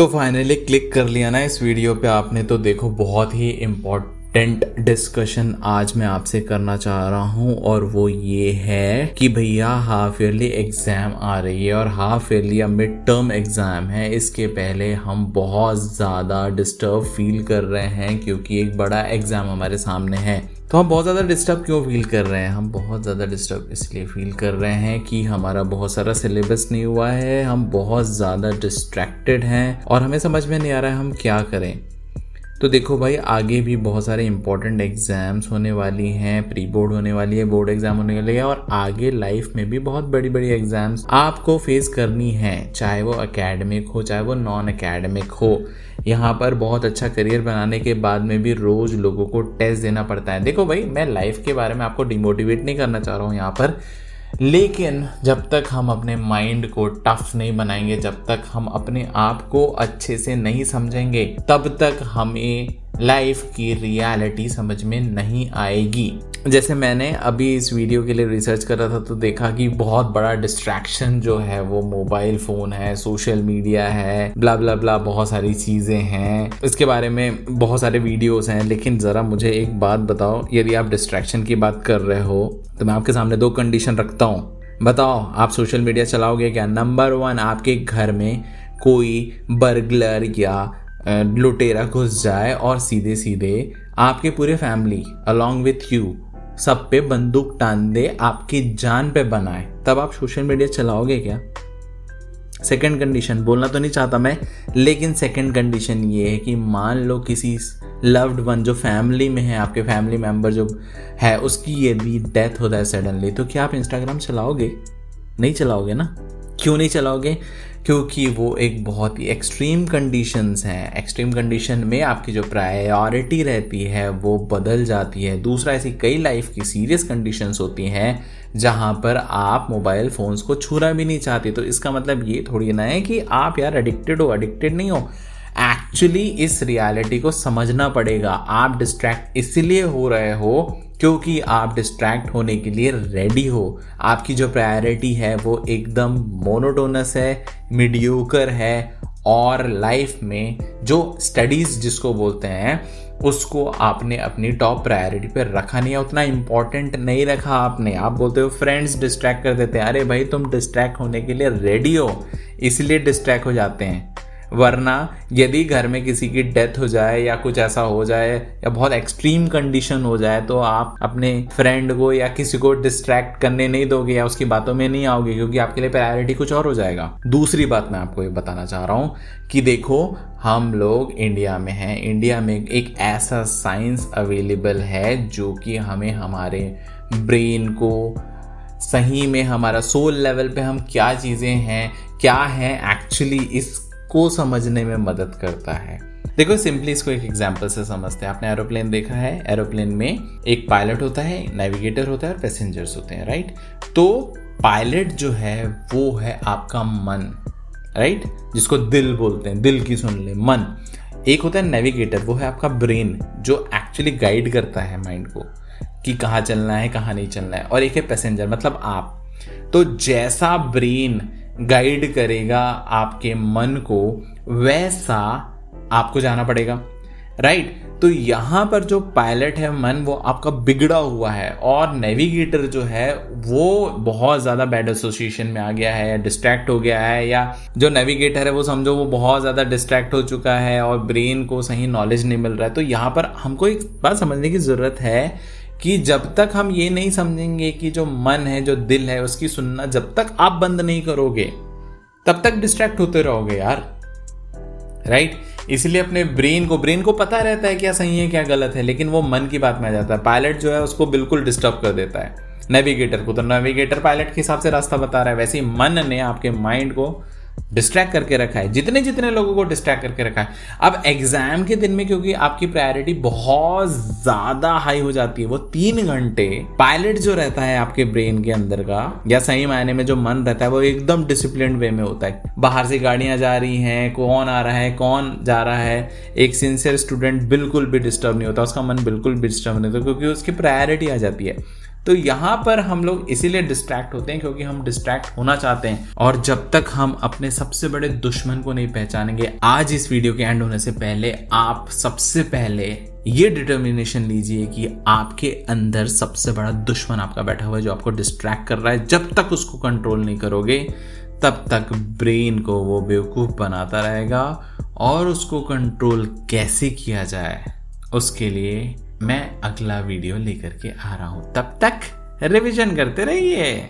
तो finally click कर लिया ना इस वीडियो पे आपने। तो देखो बहुत ही इम्पोर्टेंट डिस्कशन आज मैं आपसे करना चाह रहा हूँ और वो ये है कि भैया हाफ ईयरली एग्ज़ाम आ रही है और हाफ ईयरली या मिड टर्म एग्ज़ाम है। इसके पहले हम बहुत ज़्यादा डिस्टर्ब फील कर रहे हैं क्योंकि एक बड़ा एग्ज़ाम हमारे सामने है। तो हम बहुत ज़्यादा डिस्टर्ब क्यों फील कर रहे हैं? हम बहुत ज़्यादा डिस्टर्ब इसलिए फील कर रहे हैं कि हमारा बहुत सारा सिलेबस नहीं हुआ है, हम बहुत ज़्यादा डिस्ट्रैक्टेड हैं और हमें समझ में नहीं आ रहा है हम क्या करें। तो देखो भाई, आगे भी बहुत सारे इंपॉर्टेंट एग्ज़ाम्स होने वाली हैं, प्री बोर्ड होने वाली है, बोर्ड एग्ज़ाम होने वाली है और आगे लाइफ में भी बहुत बड़ी बड़ी एग्ज़ाम्स आपको फेस करनी है, चाहे वो एकेडमिक हो चाहे वो नॉन एकेडमिक हो। यहाँ पर बहुत अच्छा करियर बनाने के बाद में भी रोज़ लोगों को टेस्ट देना पड़ता है। देखो भाई, मैं लाइफ के बारे में आपको डिमोटिवेट नहीं करना चाह रहा हूँ यहाँ पर, लेकिन जब तक हम अपने माइंड को टफ नहीं बनाएंगे, जब तक हम अपने आप को अच्छे से नहीं समझेंगे, तब तक हमें लाइफ की रियलिटी समझ में नहीं आएगी। जैसे मैंने अभी इस वीडियो के लिए रिसर्च कर रहा था तो देखा कि बहुत बड़ा डिस्ट्रैक्शन जो है वो मोबाइल फ़ोन है, सोशल मीडिया है, ब्ला ब्ला ब्ला, बहुत सारी चीज़ें हैं। इसके बारे में बहुत सारे वीडियोस हैं, लेकिन ज़रा मुझे एक बात बताओ, यदि आप डिस्ट्रैक्शन की बात कर रहे हो तो मैं आपके सामने 2 कंडीशन रखता हूँ। बताओ, आप सोशल मीडिया चलाओगे क्या? नंबर 1, आपके घर में कोई बर्गलर या लुटेरा घुस जाए और सीधे सीधे आपके पूरे फैमिली अलॉन्ग विथ यू सब पे बंदूक टान दे, आपकी जान पे बनाए, तब आप सोशल मीडिया चलाओगे क्या? सेकंड कंडीशन, बोलना तो नहीं चाहता मैं, लेकिन सेकंड कंडीशन ये है कि मान लो किसी लव्ड वन जो फैमिली में है, आपके फैमिली मेंबर जो है, उसकी यदि डेथ होता है सडनली, तो क्या आप इंस्टाग्राम चलाओगे? नहीं चलाओगे ना। क्यों नहीं चलाओगे? क्योंकि वो एक बहुत ही एक्सट्रीम कंडीशंस हैं। एक्सट्रीम कंडीशन में आपकी जो प्रायोरिटी रहती है वो बदल जाती है। दूसरा, ऐसी कई लाइफ की सीरियस कंडीशंस होती हैं जहाँ पर आप मोबाइल फ़ोन्स को छूना भी नहीं चाहते। तो इसका मतलब ये थोड़ी ना है कि आप यार एडिक्टेड हो। एडिक्टेड नहीं हो, एक्चुअली इस रियलिटी को समझना पड़ेगा। आप डिस्ट्रैक्ट इसलिए हो रहे हो क्योंकि आप डिस्ट्रैक्ट होने के लिए रेडी हो। आपकी जो प्रायोरिटी है वो एकदम मोनोटोनस है, मीडियोकर है और लाइफ में जो स्टडीज़ जिसको बोलते हैं उसको आपने अपनी टॉप प्रायोरिटी पर रखा नहीं है, उतना इम्पॉर्टेंट नहीं रखा आपने। आप बोलते हो फ्रेंड्स डिस्ट्रैक्ट कर देते हैं। अरे भाई, तुम डिस्ट्रैक्ट होने के लिए रेडी हो, इसलिए डिस्ट्रैक्ट हो जाते हैं। वरना यदि घर में किसी की डेथ हो जाए या कुछ ऐसा हो जाए या बहुत एक्सट्रीम कंडीशन हो जाए तो आप अपने फ्रेंड को या किसी को डिस्ट्रैक्ट करने नहीं दोगे या उसकी बातों में नहीं आओगे, क्योंकि आपके लिए प्रायोरिटी कुछ और हो जाएगा। दूसरी बात मैं आपको ये बताना चाह रहा हूँ कि देखो, हम लोग इंडिया में हैं। इंडिया में एक ऐसा साइंस अवेलेबल है जो कि हमें हमारे ब्रेन को सही में हमारा सोल लेवल पे हम क्या चीज़ें हैं, क्या है एक्चुअली, इस को समझने में मदद करता है। देखो सिंपली इसको एक एग्जांपल से समझते हैं। आपने एरोप्लेन देखा है, एरोप्लेन में एक पायलट होता है, नेविगेटर होता है और पैसेंजर्स होते हैं, राइट? तो पायलट जो है वो है आपका मन, राइट, जिसको दिल बोलते हैं, दिल की सुन ले, मन। एक होता है नेविगेटर, वो है आपका ब्रेन जो एक्चुअली गाइड करता है माइंड को कि कहाँ चलना है कहाँ नहीं चलना है। और एक है पैसेंजर, मतलब आप। तो जैसा ब्रेन गाइड करेगा आपके मन को वैसा आपको जाना पड़ेगा, राइट? तो यहाँ पर जो पायलट है मन, वो आपका बिगड़ा हुआ है और नेविगेटर जो है वो बहुत ज़्यादा बैड एसोसिएशन में आ गया है या डिस्ट्रैक्ट हो गया है, या जो नेविगेटर है वो समझो वो बहुत ज़्यादा डिस्ट्रैक्ट हो चुका है और ब्रेन को सही नॉलेज नहीं मिल रहा है। तो यहाँ पर हमको एक बात समझने की ज़रूरत है कि जब तक हम ये नहीं समझेंगे कि जो मन है, जो दिल है, उसकी सुनना जब तक आप बंद नहीं करोगे तब तक डिस्ट्रैक्ट होते रहोगे यार, राइट? इसलिए अपने ब्रेन को पता रहता है क्या सही है क्या गलत है, लेकिन वो मन की बात में आ जाता है। पायलट जो है उसको बिल्कुल डिस्टर्ब कर देता है नेविगेटर को। तो नेविगेटर पायलट के हिसाब से रास्ता बता रहा है, वैसे ही मन ने आपके माइंड को डिस्ट्रैक्ट करके रखा है, जितने लोगों को डिस्ट्रैक्ट करके रखा है। अब एग्जाम के दिन में क्योंकि आपकी प्रायोरिटी बहुत ज़्यादा हाई हो जाती है, वो 3 घंटे पायलट जो रहता है आपके ब्रेन के अंदर का, या सही मायने में जो मन रहता है, वो एकदम डिसिप्लिन्ड वे में होता है। बाहर से गाड़ियां जा रही हैं, कौन आ रहा है कौन जा रहा है, एक सिंसियर स्टूडेंट बिल्कुल भी डिस्टर्ब नहीं होता, उसका मन बिल्कुल भी डिस्टर्ब नहीं होता, क्योंकि उसकी प्रायोरिटी आ जाती है। तो यहाँ पर हम लोग इसीलिए डिस्ट्रैक्ट होते हैं क्योंकि हम डिस्ट्रैक्ट होना चाहते हैं, और जब तक हम अपने सबसे बड़े दुश्मन को नहीं पहचानेंगे। आज इस वीडियो के एंड होने से पहले आप सबसे पहले ये डिटर्मिनेशन लीजिए कि आपके अंदर सबसे बड़ा दुश्मन आपका बैठा हुआ है जो आपको डिस्ट्रैक्ट कर रहा है। जब तक उसको कंट्रोल नहीं करोगे तब तक ब्रेन को वो बेवकूफ़ बनाता रहेगा, और उसको कंट्रोल कैसे किया जाए उसके लिए मैं अगला वीडियो लेकर के आ रहा हूं। तब तक रिवीजन करते रहिए।